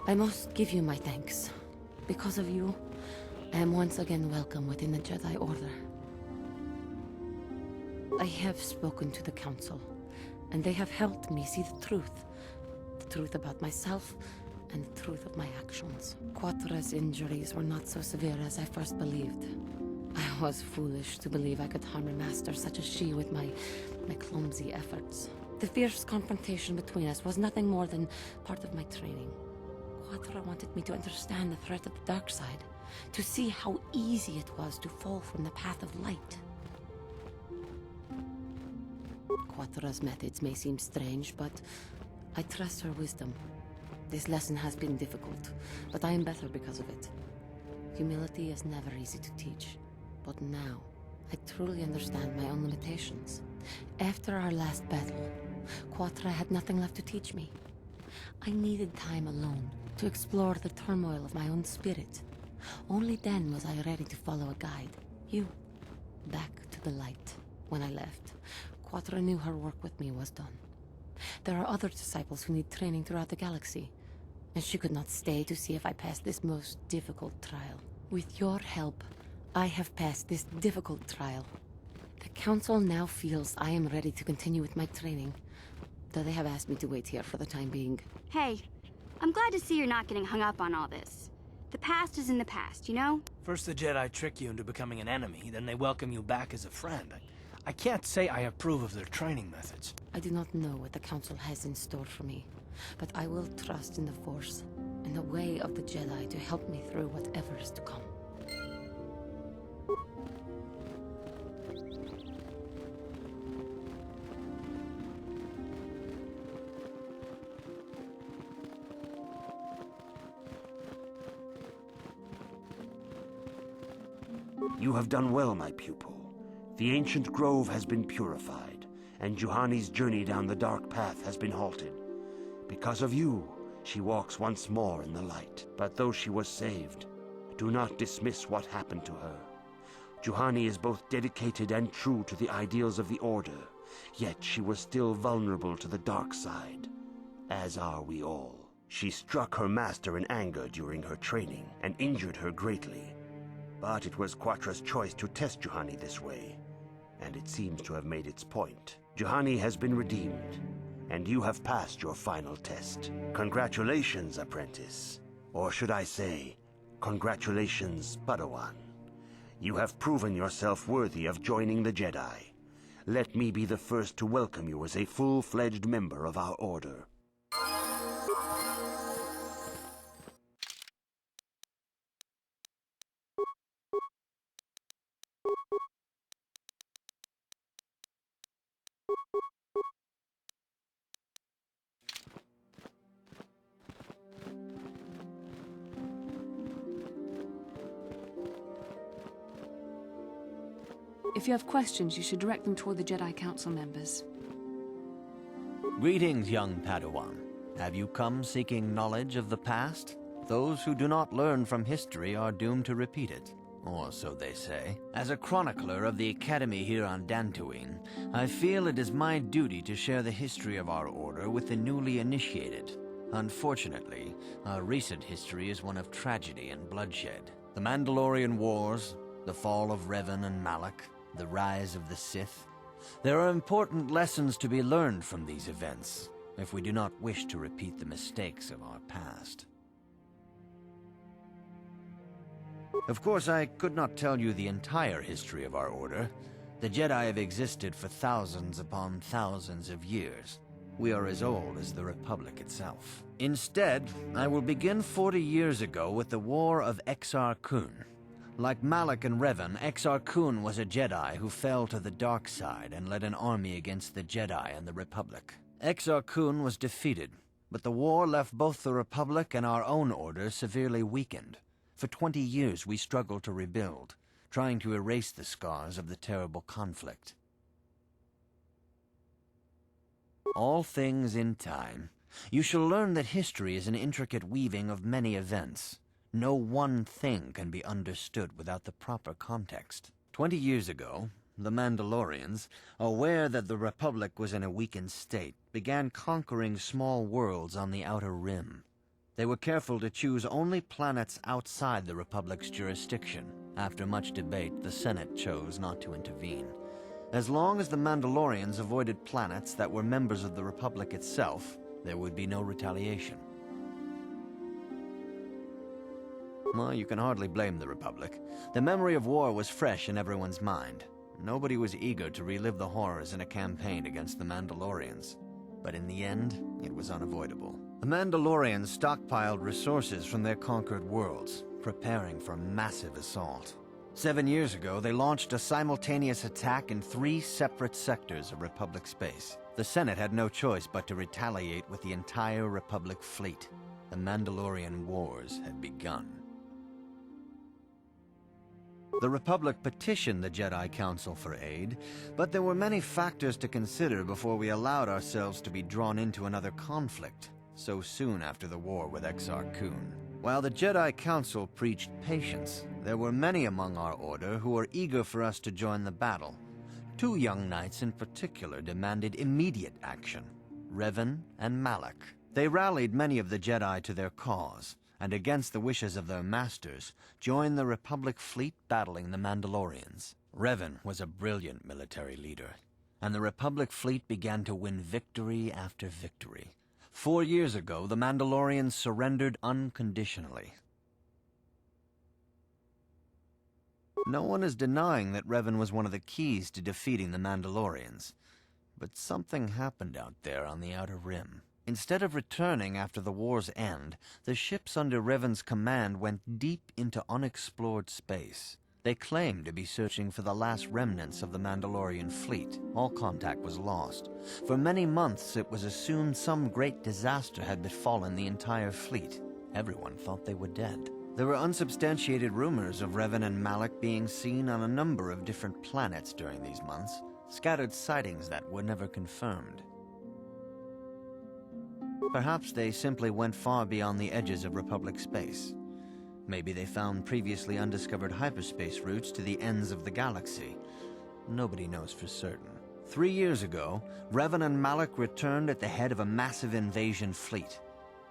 I must give you my thanks. Because of you, I am once again welcome within the Jedi Order. I have spoken to the Council, and they have helped me see the truth about myself, and the truth of my actions. Quatra's injuries were not so severe as I first believed. I was foolish to believe I could harm a master such as she with my clumsy efforts. The fierce confrontation between us was nothing more than part of my training. Quatra wanted me to understand the threat of the dark side, to see how easy it was to fall from the path of light. Quatra's methods may seem strange, but I trust her wisdom. This lesson has been difficult, but I am better because of it. Humility is never easy to teach, but now I truly understand my own limitations. After our last battle, Quatra had nothing left to teach me. I needed time alone to explore the turmoil of my own spirit. Only then was I ready to follow a guide, you, back to the light. When I left, Quatra knew her work with me was done. There are other disciples who need training throughout the galaxy, and she could not stay to see if I passed this most difficult trial. With your help, I have passed this difficult trial. The Council now feels I am ready to continue with my training, though they have asked me to wait here for the time being. Hey, I'm glad to see you're not getting hung up on all this. The past is in the past, you know? First the Jedi trick you into becoming an enemy, then they welcome you back as a friend. I can't say I approve of their training methods. I do not know what the Council has in store for me, but I will trust in the Force and the way of the Jedi to help me through whatever is to come. You have done well, my pupil. The ancient grove has been purified, and Juhani's journey down the dark path has been halted. Because of you, she walks once more in the light. But though she was saved, do not dismiss what happened to her. Juhani is both dedicated and true to the ideals of the Order, yet she was still vulnerable to the dark side, as are we all. She struck her master in anger during her training, and injured her greatly. But it was Quatra's choice to test Juhani this way, and it seems to have made its point. Juhani has been redeemed, and you have passed your final test. Congratulations, apprentice. Or should I say, congratulations, Padawan. You have proven yourself worthy of joining the Jedi. Let me be the first to welcome you as a full-fledged member of our order. If you have questions, you should direct them toward the Jedi Council members. Greetings, young Padawan. Have you come seeking knowledge of the past? Those who do not learn from history are doomed to repeat it, or so they say. As a chronicler of the Academy here on Dantooine, I feel it is my duty to share the history of our order with the newly initiated. Unfortunately, our recent history is one of tragedy and bloodshed. The Mandalorian Wars, the fall of Revan and Malak, the rise of the Sith. There are important lessons to be learned from these events, if we do not wish to repeat the mistakes of our past. Of course, I could not tell you the entire history of our order. The Jedi have existed for thousands upon thousands of years. We are as old as the Republic itself. Instead, I will begin 40 years ago with the War of Exar Kun. Like Malak and Revan, Exar Kun was a Jedi who fell to the dark side and led an army against the Jedi and the Republic. Exar Kun was defeated, but the war left both the Republic and our own order severely weakened. For 20 years we struggled to rebuild, trying to erase the scars of the terrible conflict. All things in time. You shall learn that history is an intricate weaving of many events. No one thing can be understood without the proper context. 20 years ago, the Mandalorians, aware that the Republic was in a weakened state, began conquering small worlds on the Outer Rim. They were careful to choose only planets outside the Republic's jurisdiction. After much debate, the Senate chose not to intervene. As long as the Mandalorians avoided planets that were members of the Republic itself, there would be no retaliation. Well, you can hardly blame the Republic. The memory of war was fresh in everyone's mind. Nobody was eager to relive the horrors in a campaign against the Mandalorians. But in the end, it was unavoidable. The Mandalorians stockpiled resources from their conquered worlds, preparing for a massive assault. 7 years ago, they launched a simultaneous attack in 3 separate sectors of Republic space. The Senate had no choice but to retaliate with the entire Republic fleet. The Mandalorian Wars had begun. The Republic petitioned the Jedi Council for aid, but there were many factors to consider before we allowed ourselves to be drawn into another conflict, so soon after the war with Exar Kun. While the Jedi Council preached patience, there were many among our order who were eager for us to join the battle. 2 young knights in particular demanded immediate action, Revan and Malak. They rallied many of the Jedi to their cause, and against the wishes of their masters, joined the Republic fleet battling the Mandalorians. Revan was a brilliant military leader, and the Republic fleet began to win victory after victory. 4 years ago, the Mandalorians surrendered unconditionally. No one is denying that Revan was one of the keys to defeating the Mandalorians, but something happened out there on the Outer Rim. Instead of returning after the war's end, the ships under Revan's command went deep into unexplored space. They claimed to be searching for the last remnants of the Mandalorian fleet. All contact was lost. For many months, it was assumed some great disaster had befallen the entire fleet. Everyone thought they were dead. There were unsubstantiated rumors of Revan and Malak being seen on a number of different planets during these months, scattered sightings that were never confirmed. Perhaps they simply went far beyond the edges of Republic space. Maybe they found previously undiscovered hyperspace routes to the ends of the galaxy. Nobody knows for certain. 3 years ago, Revan and Malak returned at the head of a massive invasion fleet.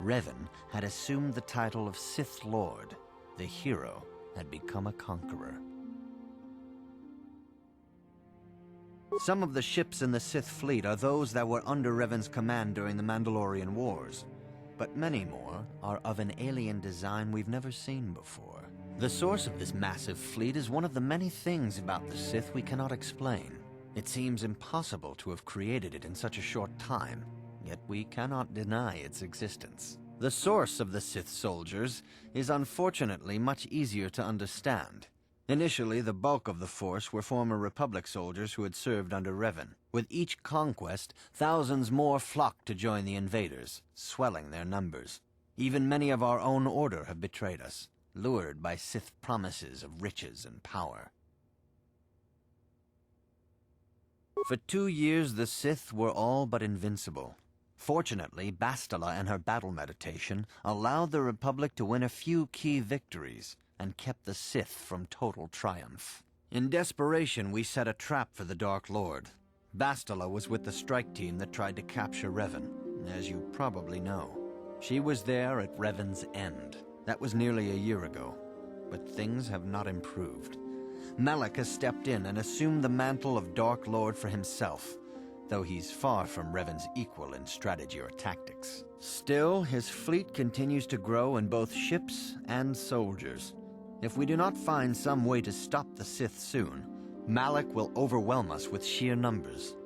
Revan had assumed the title of Sith Lord. The hero had become a conqueror. Some of the ships in the Sith fleet are those that were under Revan's command during the Mandalorian Wars, but many more are of an alien design we've never seen before. The source of this massive fleet is one of the many things about the Sith we cannot explain. It seems impossible to have created it in such a short time, yet we cannot deny its existence. The source of the Sith soldiers is unfortunately much easier to understand. Initially, the bulk of the force were former Republic soldiers who had served under Revan. With each conquest, thousands more flocked to join the invaders, swelling their numbers. Even many of our own order have betrayed us, lured by Sith promises of riches and power. For 2 years, the Sith were all but invincible. Fortunately, Bastila and her battle meditation allowed the Republic to win a few key victories, and kept the Sith from total triumph. In desperation, we set a trap for the Dark Lord. Bastila was with the strike team that tried to capture Revan, as you probably know. She was there at Revan's end. That was nearly a year ago, but things have not improved. Malak has stepped in and assumed the mantle of Dark Lord for himself, though he's far from Revan's equal in strategy or tactics. Still, his fleet continues to grow in both ships and soldiers. If we do not find some way to stop the Sith soon, Malak will overwhelm us with sheer numbers.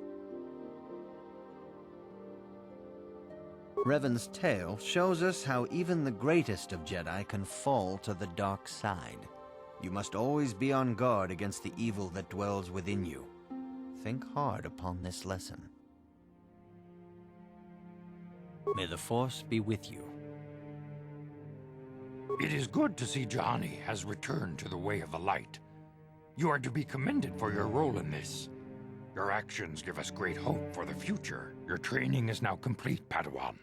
Revan's tale shows us how even the greatest of Jedi can fall to the dark side. You must always be on guard against the evil that dwells within you. Think hard upon this lesson. May the Force be with you. It is good to see Juhani has returned to the way of the light. You are to be commended for your role in this. Your actions give us great hope for the future. Your training is now complete, Padawan.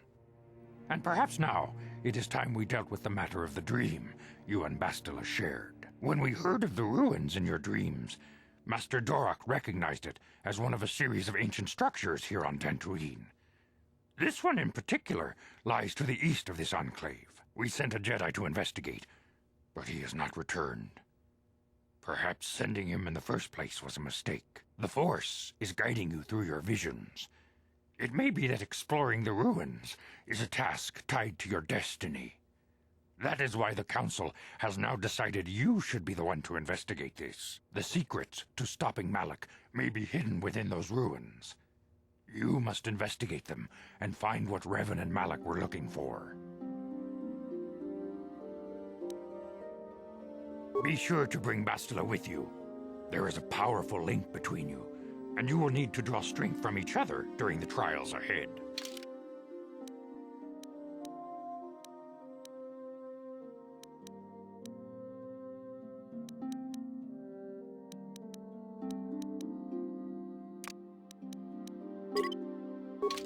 And perhaps now, it is time we dealt with the matter of the dream you and Bastila shared. When we heard of the ruins in your dreams, Master Dorak recognized it as one of a series of ancient structures here on Dantooine. This one in particular lies to the east of this enclave. We sent a Jedi to investigate, but he has not returned. Perhaps sending him in the first place was a mistake. The Force is guiding you through your visions. It may be that exploring the ruins is a task tied to your destiny. That is why the Council has now decided you should be the one to investigate this. The secrets to stopping Malak may be hidden within those ruins. You must investigate them and find what Revan and Malak were looking for. Be sure to bring Bastila with you. There is a powerful link between you, and you will need to draw strength from each other during the trials ahead.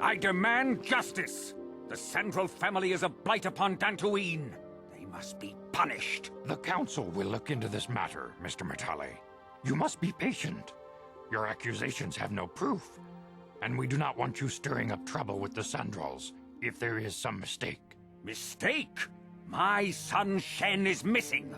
I demand justice! The Sandral family is a blight upon Dantooine. They must be punished. The Council will look into this matter, Mr. Matale. You must be patient. Your accusations have no proof, and we do not want you stirring up trouble with the Sandrals if there is some mistake. Mistake? My son Shen is missing.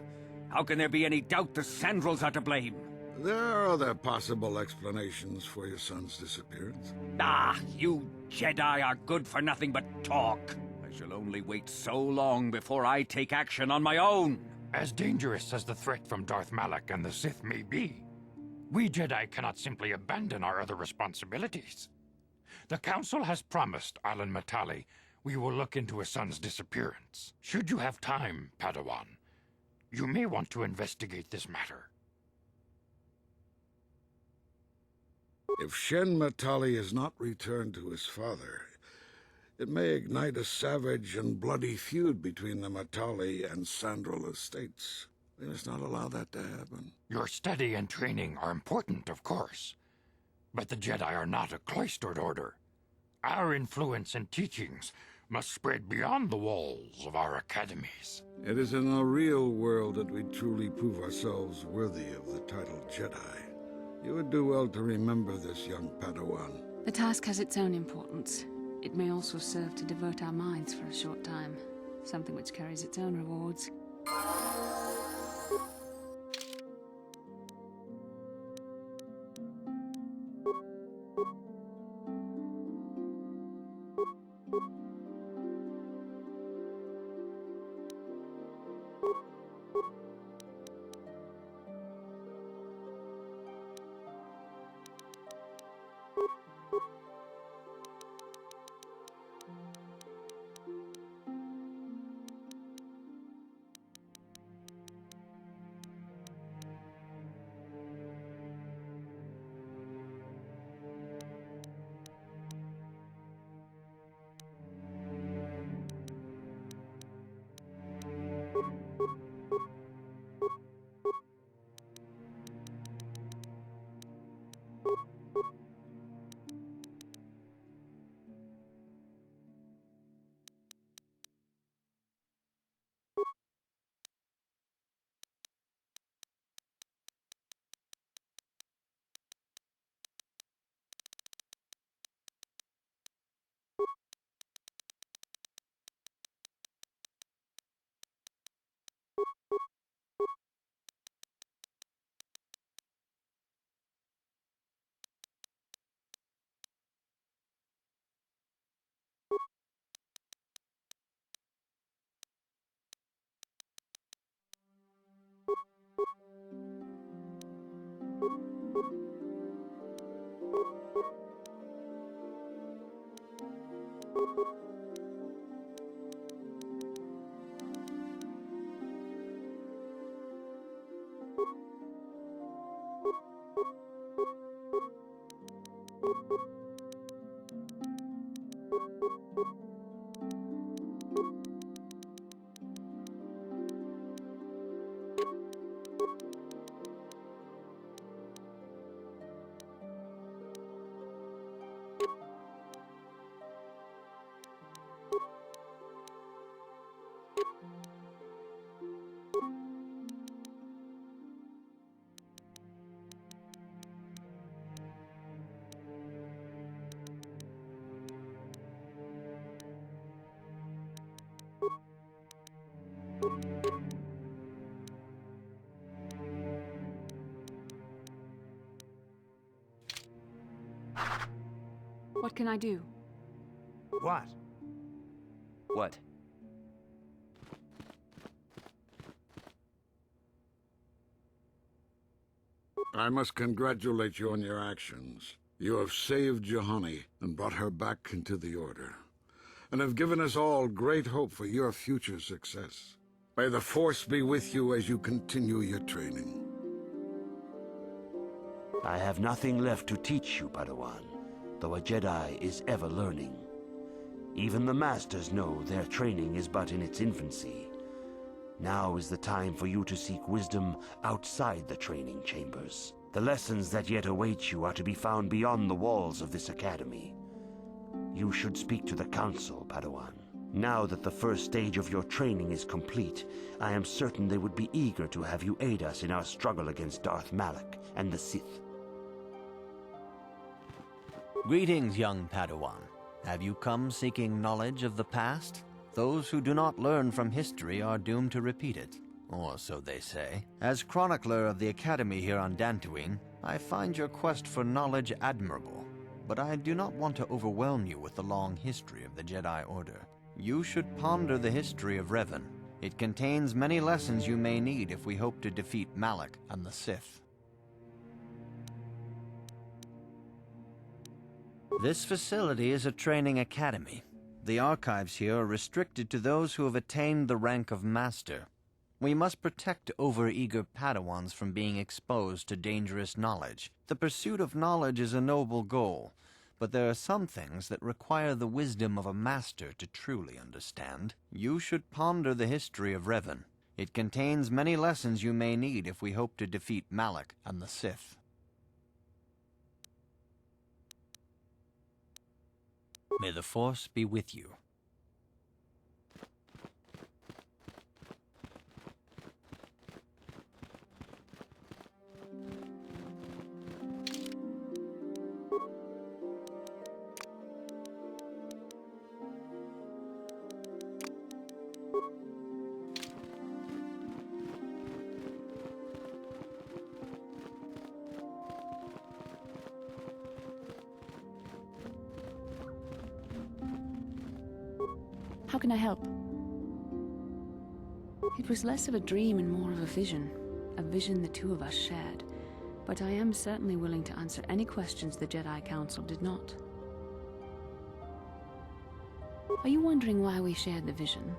How can there be any doubt the Sandrals are to blame? There are other possible explanations for your son's disappearance. Ah, you Jedi are good for nothing but talk. I shall only wait so long before I take action on my own. As dangerous as the threat from Darth Malak and the Sith may be, we Jedi cannot simply abandon our other responsibilities. The Council has promised Alan Matale we will look into his son's disappearance. Should you have time, Padawan, you may want to investigate this matter. If Shen Matali is not returned to his father, it may ignite a savage and bloody feud between the Matali and Sandral estates. We must not allow that to happen. Your study and training are important, of course, but the Jedi are not a cloistered order. Our influence and teachings must spread beyond the walls of our academies. It is in the real world that we truly prove ourselves worthy of the title Jedi. You would do well to remember this, young Padawan. The task has its own importance. It may also serve to divert our minds for a short time, something which carries its own rewards. What can I do? What? What? I must congratulate you on your actions. You have saved Juhani and brought her back into the Order, and have given us all great hope for your future success. May the Force be with you as you continue your training. I have nothing left to teach you, Padawan, though a Jedi is ever learning. Even the Masters know their training is but in its infancy. Now is the time for you to seek wisdom outside the training chambers. The lessons that yet await you are to be found beyond the walls of this academy. You should speak to the Council, Padawan. Now that the first stage of your training is complete, I am certain they would be eager to have you aid us in our struggle against Darth Malak and the Sith. Greetings, young Padawan. Have you come seeking knowledge of the past? Those who do not learn from history are doomed to repeat it, or so they say. As chronicler of the Academy here on Dantooine, I find your quest for knowledge admirable, but I do not want to overwhelm you with the long history of the Jedi Order. You should ponder the history of Revan. It contains many lessons you may need if we hope to defeat Malak and the Sith. This facility is a training academy. The archives here are restricted to those who have attained the rank of Master. We must protect overeager Padawans from being exposed to dangerous knowledge. The pursuit of knowledge is a noble goal, but there are some things that require the wisdom of a Master to truly understand. You should ponder the history of Revan. It contains many lessons you may need if we hope to defeat Malak and the Sith. May the Force be with you. How can I help? It was less of a dream and more of a vision the two of us shared. But I am certainly willing to answer any questions the Jedi Council did not. Are you wondering why we shared the vision,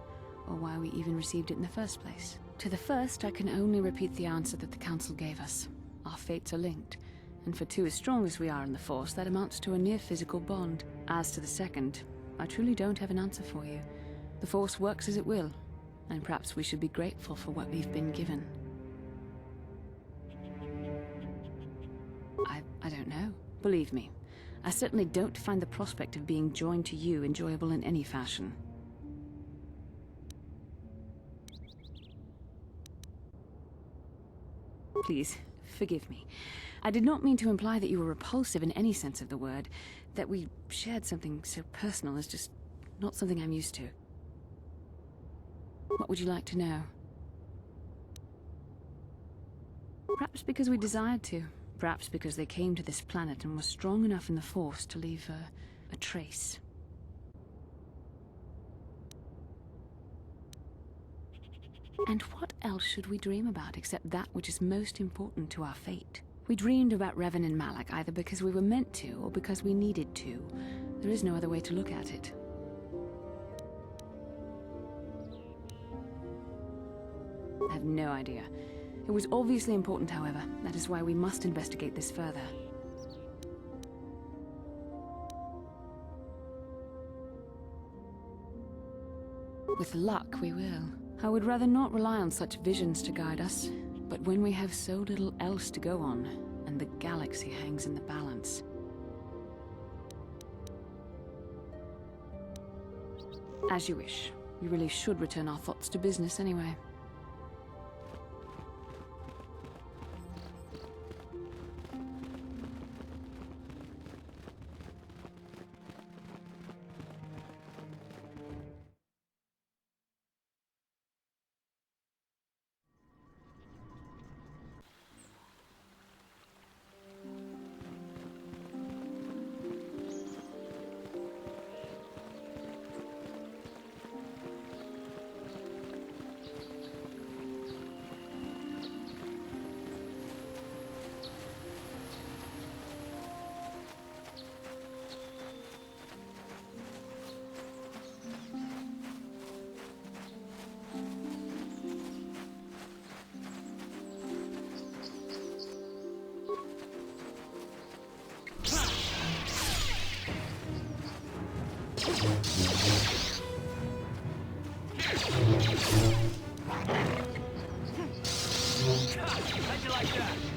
or why we even received it in the first place? To the first, I can only repeat the answer that the Council gave us. Our fates are linked, and for two as strong as we are in the Force, that amounts to a near physical bond. As to the second, I truly don't have an answer for you. The Force works as it will, and perhaps we should be grateful for what we've been given. I don't know. Believe me, I certainly don't find the prospect of being joined to you enjoyable in any fashion. Please, forgive me. I did not mean to imply that you were repulsive in any sense of the word. That we shared something so personal is just not something I'm used to. What would you like to know? Perhaps because we desired to. Perhaps because they came to this planet and were strong enough in the Force to leave a trace. And what else should we dream about except that which is most important to our fate? We dreamed about Revan and Malak either because we were meant to or because we needed to. There is no other way to look at it. I have no idea. It was obviously important, however. That is why we must investigate this further. With luck, we will. I would rather not rely on such visions to guide us, but when we have so little else to go on, and the galaxy hangs in the balance. As you wish. We really should return our thoughts to business anyway. like that.